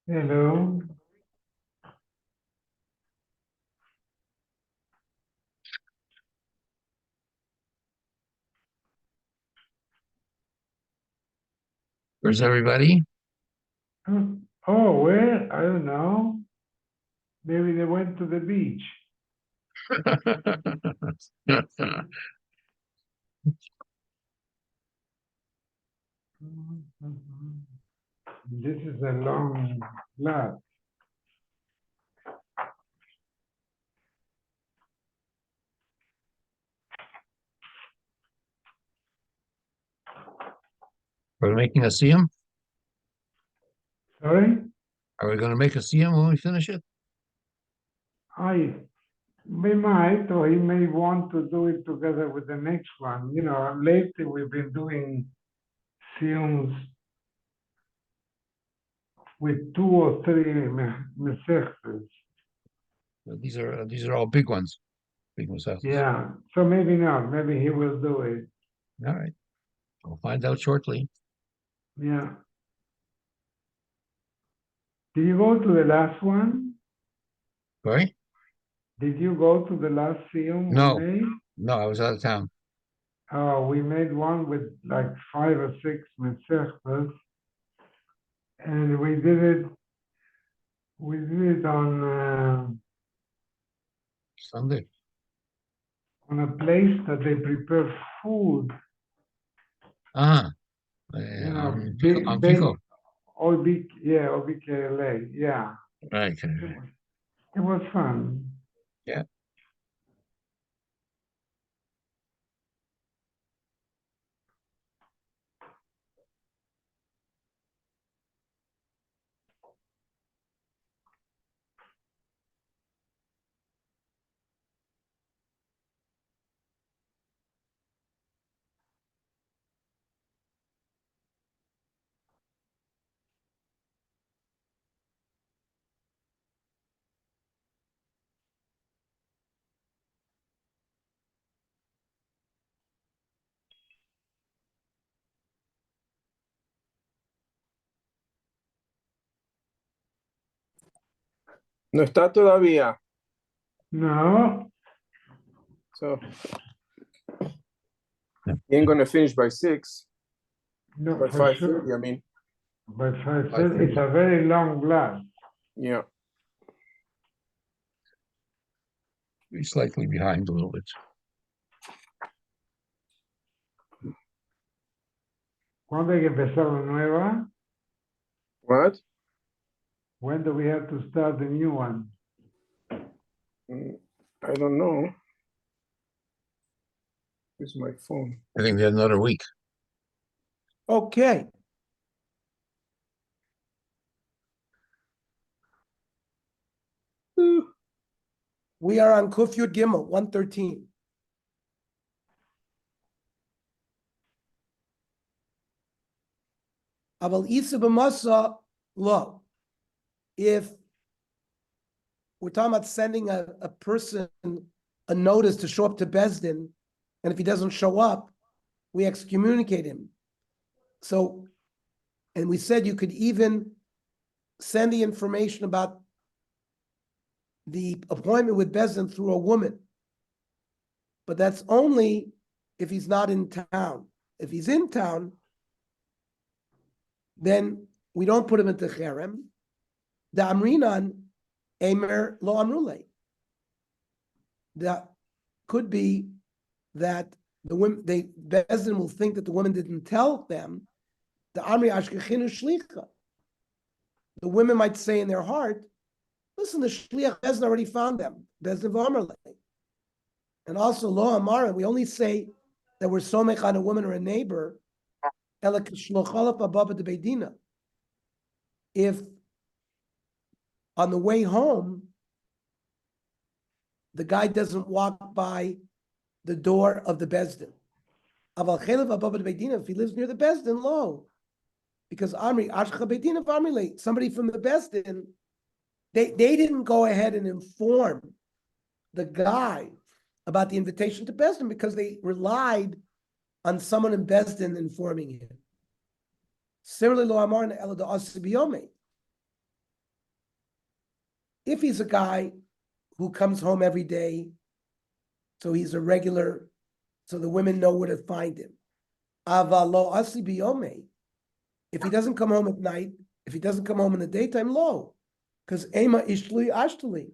Hello. Where's everybody? Oh, where? I don't know. Maybe they went to the beach. This is a long class. We're making a siyum? Sorry? Are we going to make a siyum when we finish it? We might, or he may want to do it together with the next one. Lately we've been doing films with two or three mesechtes. These are all big ones, big masechtas. Yeah, so maybe not. Maybe he will do it. All right, we'll find out shortly. Yeah. Did you go to the last one? Sorry? Did you go to the last film we No, made? no, I was out of town. We made one with like 5 or 6 mesechtas, and we did it Sunday. on a place that they prepare food. Ah, On on big Pico. OBKLA, yeah. Right. It was fun. Yeah. No está todavía. No, So he ain't gonna finish by 6. no, By for 5:30, sure. I mean. By 5:30, 5:30. it's a very long blast. Yeah. We're slightly behind a little bit. ¿Cuándo hay que empezar la nueva? What? When do we have to start the new one? I don't know. Here's my phone. I think we have another week. Okay. We are on Kuf Yud Gimel, 113. Aval Isa b'masa lo. If we're talking about sending a person a notice to show up to Besdin, and if he doesn't show up, we excommunicate him. So, and we said you could even send the information about the appointment with Besdin through a woman. But that's only if he's not in town. If he's in town, then we don't put him into cherem. The amrinan emer lo amrule. That could be that the women, Bezdin will think that the woman didn't tell them. The amri ashkechinu shlicha. The women might say in their heart, "Listen, the shliach Bezdin already found them. Bezdin v'amrle." And also lo amara, we only say that we're somech on a woman or a neighbor. If on the way home, the guy doesn't walk by the door of the Bezdin. If he lives near the Bezdin, lo. Because somebody from the Bezdin, they didn't go ahead and inform the guy about the invitation to Bezdin because they relied on someone in Bezdin informing him. Similarly, lo amar el da asibiyome. If he's a guy who comes home every day, so he's a regular, so the women know where to find him. Aval lo asi biyome. If he doesn't come home at night, if he doesn't come home in the daytime, lo, because ema ishtli ashtli.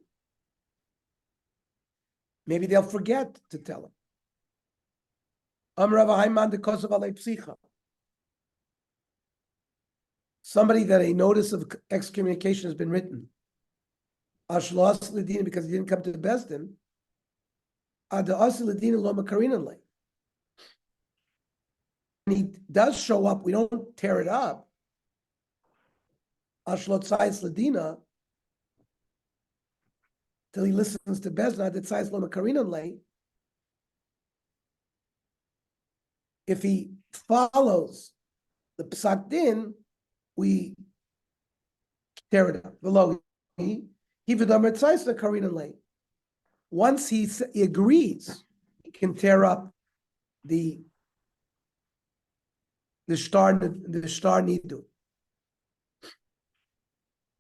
Maybe they'll forget to tell him. Somebody that a notice of excommunication has been written. Because he didn't come to the Bezdin. When he does show up, we don't tear it up. Till he listens to Bezdin. If he follows the Psak Din, we tear it up. Below, once he agrees, he can tear up the star nidu.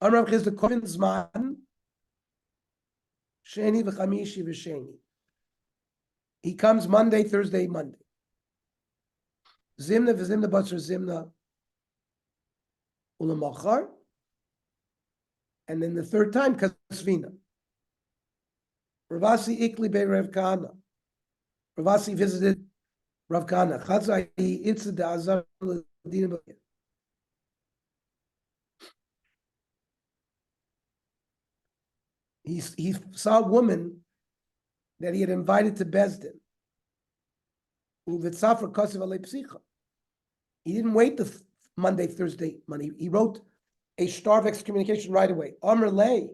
Amrav Chiz the Kovin Zman Sheni v'Chamishi v'Sheni. He comes Monday, Thursday, Monday. Zimna v'Zimna Batzer Zimna Ulamachar. And then the third time, Kasvina. Ravasi Ikli Be Rav Kahana. Ravasi visited Rav Kahana. Chatzai Itza Da'azar L'Dina. He saw a woman that he had invited to Bezdin. He didn't wait the Monday, Thursday, Monday. He wrote a star of excommunication right away. Amr lei.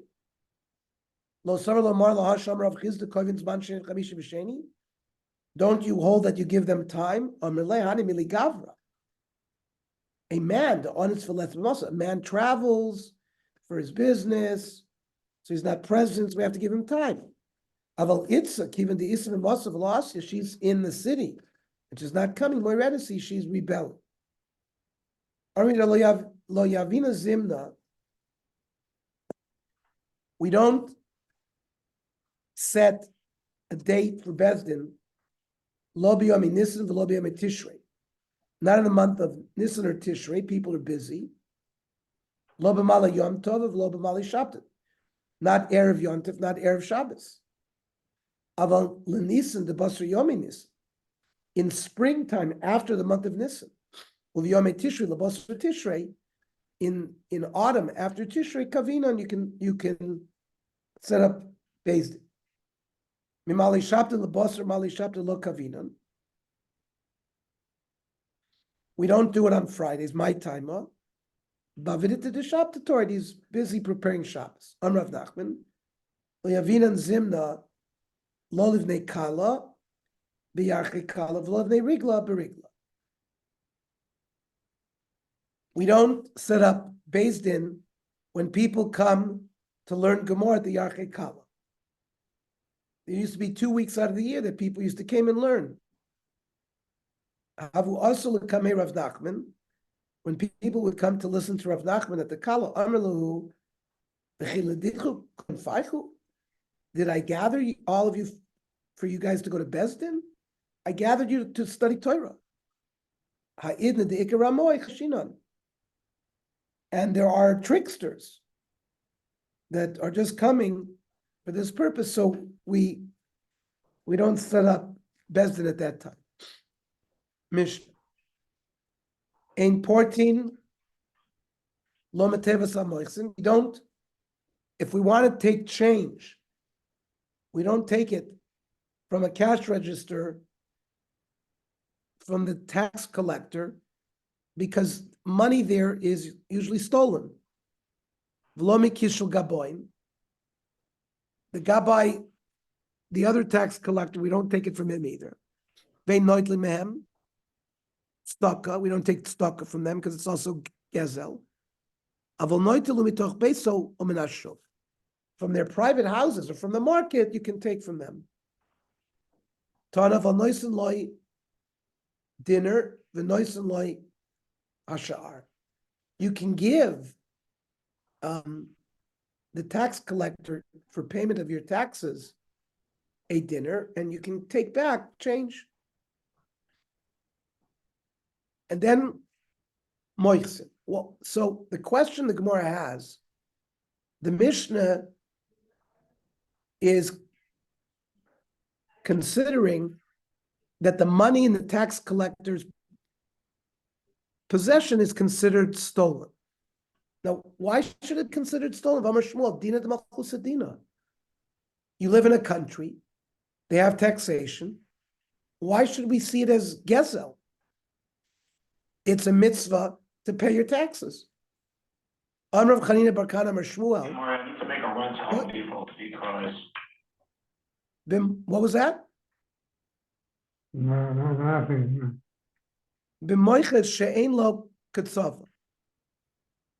Don't you hold that you give them time? A man, the honest philanthropist, a man travels for his business, so he's not present, so we have to give him time. Aval Itzak, even the Isra Masav Lasya, she's in the city, and she's not coming. Moiredisi, she's rebelling. Lo Yavina Zimna, we don't set a date for Bezdin, Lo B'Yomi Nisan v'Lo B'Yomi Tishrei. Not in the month of Nisan or Tishrei, people are busy. Lo B'Mala Yom Tov v'Lo B'Mala Shabbat. Not Erev Yom Tov, not Erev Shabbos. Aval L'Nisan, the Basra Yomi Nisan. In springtime, after the month of Nisan. U'Yomi Tishrei, the Basra Tishrei. In autumn, after Tishrei, Kavinan, you can set up Bezdin. Mimali Shabta lebosar mali Shabta lo kavinan. We don't do it on Fridays, my time, huh? Bavidita de Shabta Torah, he's busy preparing Shabbos. Amrav Nachman. Yavinan zimna lo livnei kala, biyarche kala, v'lo livnei rigla berigla. We don't set up Bezdin when people come to learn Gemara at the Yarche Kala. There used to be 2 weeks out of the year that people used to come and learn. Havu also come here Rav Nachman, when people would come to listen to Rav Nachman at the Kala, Amrlahu, did I gather all of you for you guys to go to Bezdin? I gathered you to study Torah. And there are tricksters that are just coming for this purpose, so we don't set up Bezdin at that time. Mishnah. Ein portin lo metevas hamoichsin. We don't, if we want to take change, we don't take it from a cash register from the tax collector, because money there is usually stolen. V'lo mikishul gaboin. The Gabbai, the other tax collector, we don't take it from him either. Vein noitli mehem, staka, we don't take staka from them because it's also gezel. Avol noitlu mitoch beso omenashov. From their private houses or from the market, you can take from them. Tana v'noisen loy dinner, v'noisen loy hashar. You can give the tax collector for payment of your taxes a dinner, and you can take back change. And then moichsin. Well, so the question the Gemara has, the Mishnah is considering that the money in the tax collector's possession is considered stolen. Now, why should it be considered stolen? V'amar Shmuel, dina d'malchus adina. You live in a country, they have taxation. Why should we see it as gezel? It's a mitzvah to pay your taxes. Amr of Chanina bar Kana Amar Shmuel. I need to make a run to Home Depot because What was that? No, nothing. B'moichet she'ein lo katzava,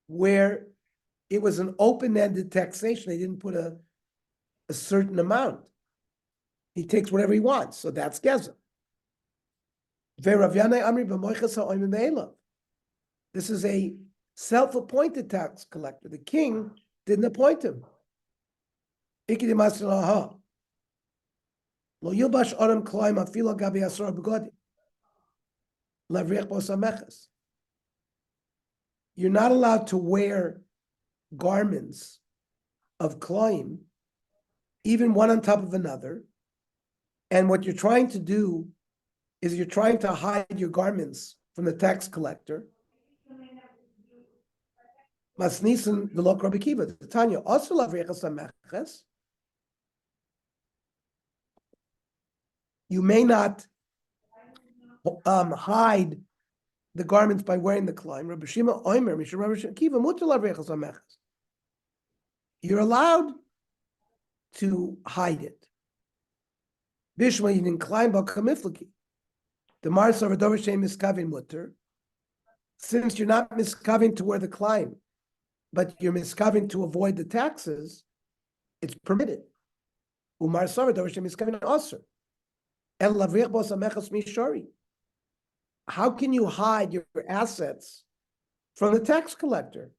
where it was an open-ended taxation. They didn't put a certain amount. He takes whatever he wants, so that's gezer. Ve'Rav Yanai Amri b'moichet ha'oimim me'elav. This is a self-appointed tax collector. The king didn't appoint him. Ikidi masir laha. Lo yilbash adam klaim afilo gabi asor b'godim. Lavriach bo sameches. You're not allowed to wear garments of klaim, even one on top of another. And what you're trying to do is you're trying to hide your garments from the tax collector. Masnisin v'lo Rabbi Kiva. Tanya also lavriach sameches. You may not hide the garments by wearing the klaim. Rabbi Shima Oimer, Mishra Rabbi Kiva, mutar lavriach sameches. You're allowed to hide it. Bishma yidin klaim ba kamiflaki. The Mars of Adover Shem miskavin mutar. Since you're not miskavin to wear the klaim, but you're miskavin to avoid the taxes, it's permitted. Umar Sarah Adover Shem miskavin aser. El lavriach bo sameches mishari. How can you hide your assets from the tax collector?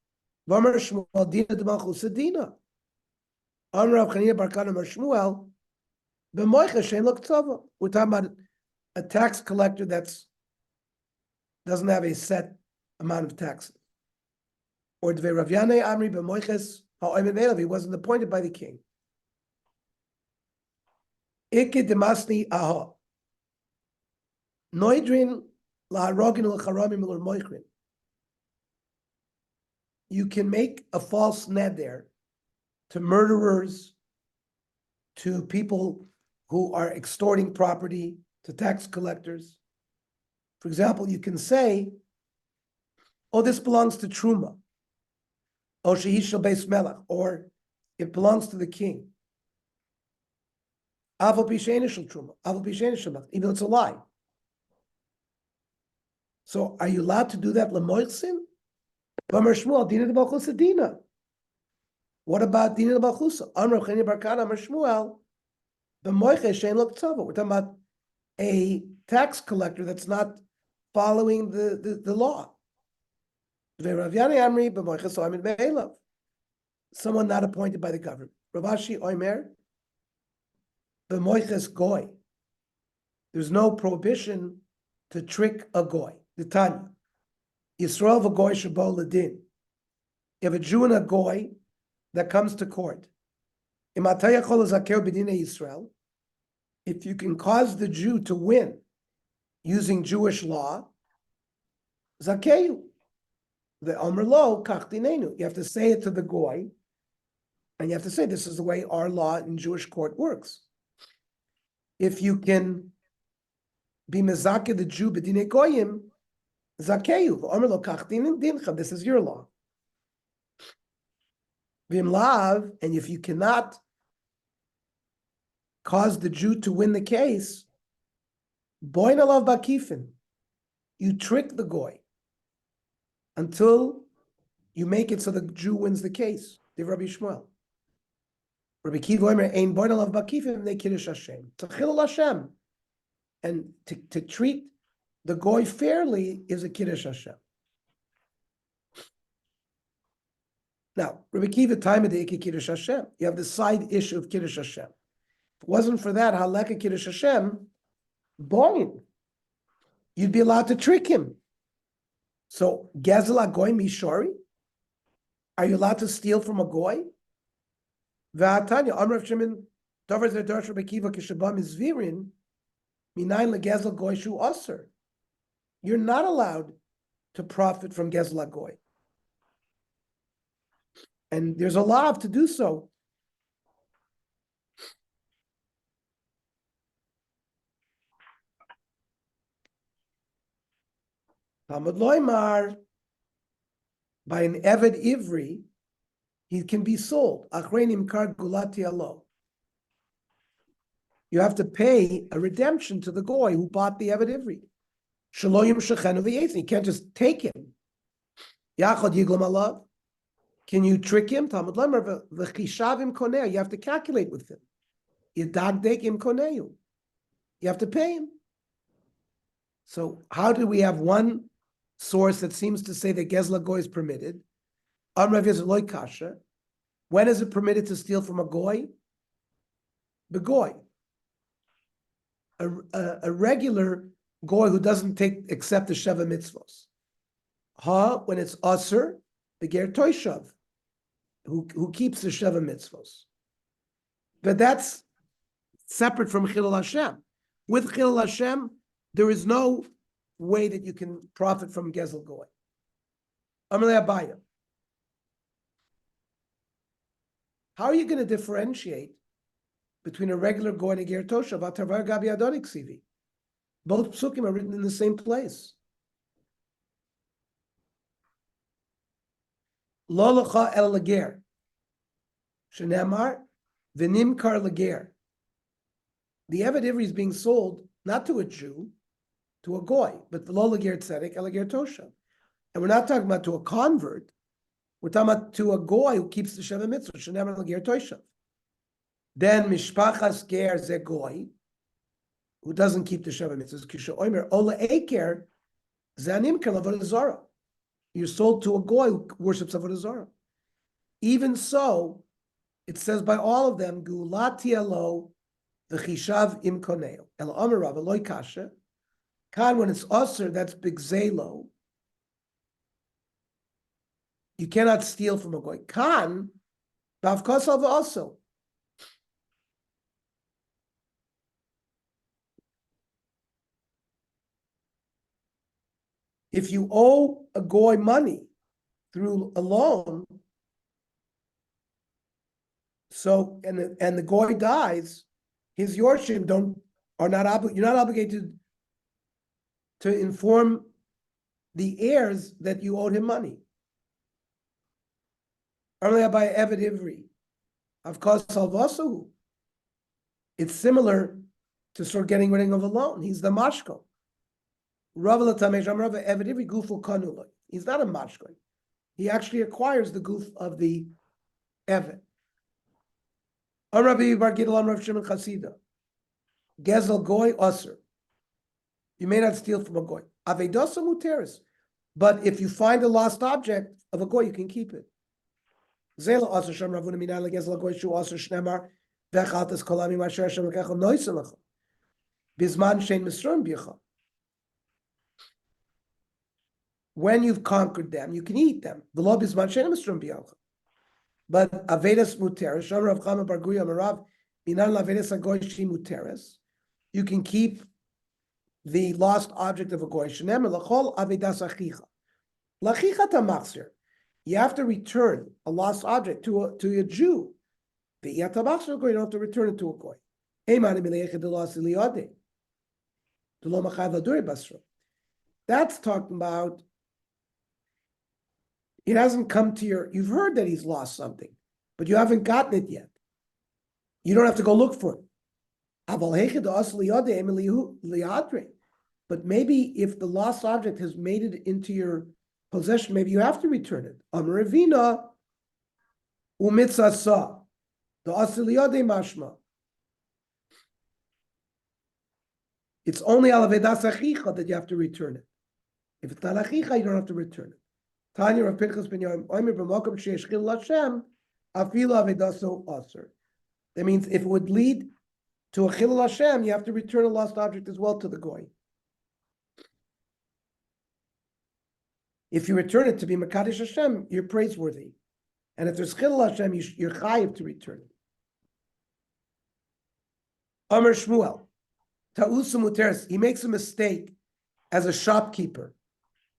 V'amar Shmuel dina d'malchus adina. Amar Rav Chanina bar Kana Amar Shmuel b'moicha shein lo k'tzava. We're talking about a tax collector that's doesn't have a set amount of taxes. Or Dvei Rav Yanai Amri b'moiches ha'oimim elav. He wasn't appointed by the king. Ikke demasni aha. Noidrin laharogin l'charamim l'moichrin. You can make a false neder to murderers, to people who are extorting property, to tax collectors. For example, you can say, oh, this belongs to Truma, or Shehish shel Beis Melech, or it belongs to the king. Avol Pishein shel Truma, Avol Pishein shel Melech, even though it's a lie. So are you allowed to do that lemoichsin? V'amar Shmuel, dina d'malchus adina. What about dina d'malchus? Amar Chanina bar Kana Amar Shmuel, b'moiches shein lo k'tzava. We're talking about a tax collector that's not following the law. Rav Yanai Amri b'moiches ha'oimim me'elav. Someone not appointed by the government. Rav Ashi Oimer b'moiches goy. There's no prohibition to trick a goy. The Tanya. Yisrael v'goy shabo l'din. You have a Jew and a goy that comes to court. If you can cause the Jew to win using Jewish law, zakeyu. The Omer lo kachdinenu. You have to say it to the goy, and you have to say this is the way our law in Jewish court works. If you can be mezakeh the Jew b'dinei goyim, zakeyu. Omer lo kachdinin dincha. This is your law. V'im lav, and if you cannot cause the Jew to win the case, boin alav bakifin. You trick the goy until you make it so the Jew wins the case. The Rabbi Shmuel. Rabbi Kiva Omer ein boin alav bakifin they kiddush Hashem. T'chilul Hashem. And to treat the goy fairly is a kiddush Hashem. Now, Rabbi Kiva, time of the Iki Kiddush Hashem. You have the side issue of Kiddush Hashem. If it wasn't for that, Halakha Kiddush Hashem, boing, you'd be allowed to trick him. So, Gezel Agoy Mishori, are you allowed to steal from a goy? V'atanya, Amrav Shimon, Dover Zerdosh Rabbi Kiva Kishabam is Virin, Minayin legezel goy shu aser. You're not allowed to profit from Gezel Agoy. And there's a law to do so. Talmud Loimar, by an Eved Ivri, he can be sold. Achreinim kar gulati alo. You have to pay a redemption to the goy who bought the Eved Ivri. Shaloyim shechenu v'yetzi. You can't just take him. Yachad yiglam alav. Can you trick him? Talmud Loimar v'chishavim koneu. You have to calculate with him. Yedagdek koneu. You have to pay him. So how do we have one source that seems to say that Gezel Goy is permitted? Amrav is loy kasha. When is it permitted to steal from a goy? The goy. A regular goy who doesn't accept the Sheva mitzvos. When it's aser, the ger toishav, who keeps the Sheva mitzvos. But that's separate from Chilul Hashem. With Chilul Hashem, there is no way that you can profit from Gezel Goy. Amalei Abaya. How are you going to differentiate between a regular Goy and a Ger Toshav? Atavar Gabi Adonik Sivi. Both psukim are written in the same place. Lo lecha el leger. Shenemar v'nimkar leger. The Eved Ivri is being sold not to a Jew, to a goy, but the lo leger tzedek el leger toshav. And we're not talking about to a convert. We're talking about to a goy who keeps the Sheva mitzvah. Shenemar leger toshav. Then mishpachas ger ze goy, who doesn't keep the Sheva mitzvahs. Kisha oimer ola eker zanimker avodah zara. You're sold to a goy who worships avodah zara. Even so, it says by all of them, gulati alo v'chishav im koneo. El omer rav loy kasha. Kan, when it's usher, that's big zelo. You cannot steal from a goy. Kan, daf kosav also. If you owe a goy money through a loan, so and the goy dies, his yorshim you're not obligated to inform the heirs that you owed him money. Only by Eved Ivri, of course, salvasu. It's similar to sort of getting rid of a loan. He's the mashko. He's not a mashko. He actually acquires the goof of the Eved. Gezel goy aser. You may not steal from a goy. Avedosa muteris. But if you find a lost object of a goy, you can keep it. Zela aser sham ravuna minay legezel goy shu aser shnemar vechaltas kolami masher shem lekechel noiselecha bizman shein misrum bicha. When you've conquered them, you can eat them. V'lo bizman shein misrum bicha. But avedas muteris sham Rav Chama bar Guya marav minan lavedas agoy shi muteris. You can keep the lost object of a goy. Shenemar lachol avedas achicha. Lachicha tamachzir. You have to return a lost object to a Jew. You don't have to return it to a goy. That's talking about it hasn't come to you've heard that he's lost something, but you haven't gotten it yet. You don't have to go look for it. But maybe if the lost object has made it into your possession, maybe you have to return it. Amravina umitzasa. The asiliyade mashma. It's only alavedas achicha that you have to return it. If it's not achicha, you don't have to return it. Tanya of Pinchas ben Yomi, Omer b'mokom sheyesh chil Hashem, afilu avedaso aser. That means if it would lead to a chilul Hashem, you have to return a lost object as well to the goy. If you return it to be Makadosh Hashem, you're praiseworthy. And if there's chilul Hashem, you're chayiv to return it. Amar Shmuel, ta'usu muteres, he makes a mistake as a shopkeeper.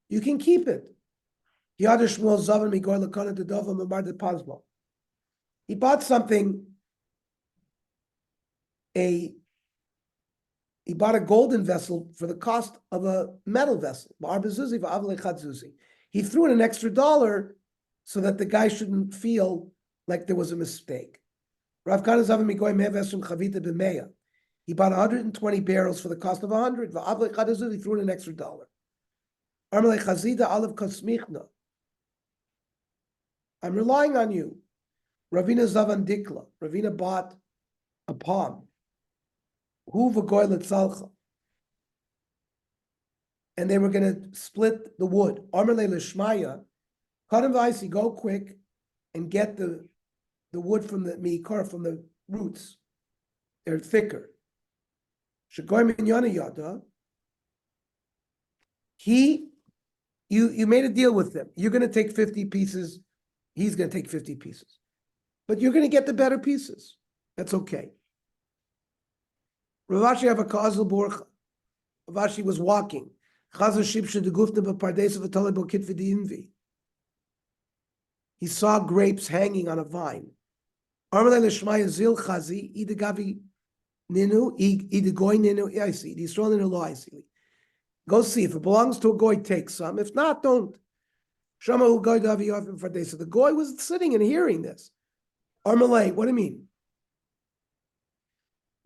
You can keep it. He bought something, he bought a golden vessel for the cost of a metal vessel. He threw in an extra $1 so that the guy shouldn't feel like there was a mistake. He bought 120 barrels for the cost of 100. He threw in an extra $1. I'm relying on you. Ravina Zavan Dikla. Ravina bought a palm. And they were going to split the wood. Armele Lishmaya. Go quick and get the wood from the mikar, from the roots. They're thicker. You made a deal with them. You're going to take 50 pieces. He's going to take 50 pieces. But you're going to get the better pieces. That's okay. Ravashi have a causal borcha. Ravashi was walking. He saw grapes hanging on a vine. Go see. If it belongs to a goy, take some. If not, don't. So the goy was sitting and hearing this. Armalay, what do you mean?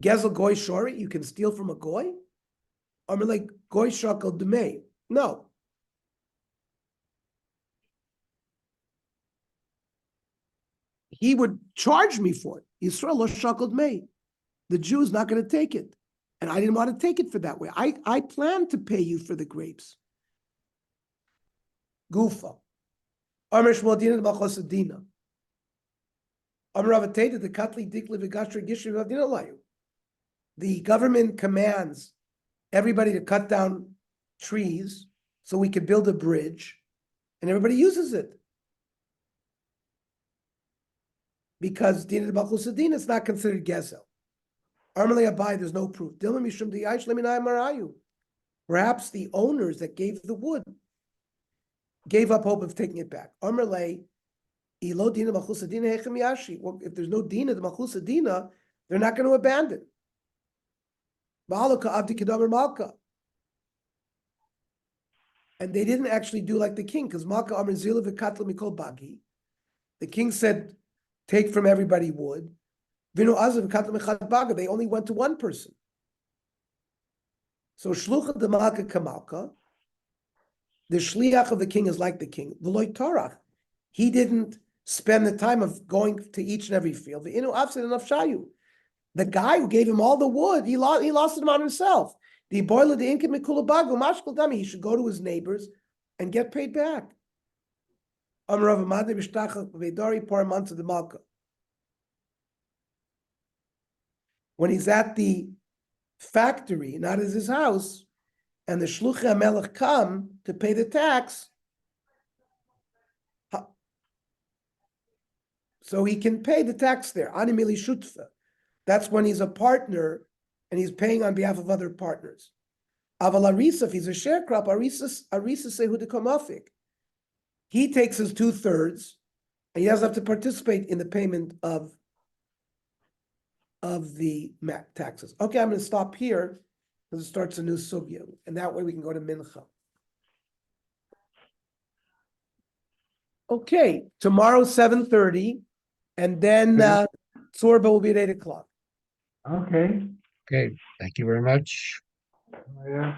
Gezel goy shori, you can steal from a goy? Armalay goy shakal demay. No. He would charge me for it. Yisrael lo shakal demay. The Jew is not going to take it. And I didn't want to take it for that way. I planned to pay you for the grapes. Gufa. Amr Shmuel Machosadina. Amr Ravateta, the Katli Dikli Vigashra Gishri Vavdina Layu. The government commands everybody to cut down trees so we can build a bridge, and everybody uses it. Because Dina Machosadina is not considered Gezel. Armalei Abai, there's no proof. Perhaps the owners that gave the wood gave up hope of taking it back. Armalei, if there's no dina, the machusadina, they're not going to abandon. And they didn't actually do like the king, because Malka Amr Zila v'katla mikol bagi. The king said, take from everybody wood. They only went to one person. So shlucha de malka kamalka, the shliach of the king is like the king. V'loy torach, he didn't spend the time of going to each and every field. The guy who gave him all the wood, he lost it on himself. The boiler the inkim mikulabagu mashkal dami, he should go to his neighbors and get paid back. Amrav Amadi b'shtachach v'vedari par months of the malka. When he's at the factory, not as his house, and the shluchei HaMelech come to pay the tax, so he can pay the tax there. Animili shutfa. That's when he's a partner and he's paying on behalf of other partners. Aval arisa, if he's a sharecrop, arisa sehu dekomafik. He takes his 2/3, and he doesn't have to participate in the payment of the taxes. Okay, I'm going to stop here because it starts a new sugya, and that way we can go to mincha. Okay, tomorrow 7:30, and then Tzorba will be at 8 o'clock. Okay. Okay, thank you very much. Yeah.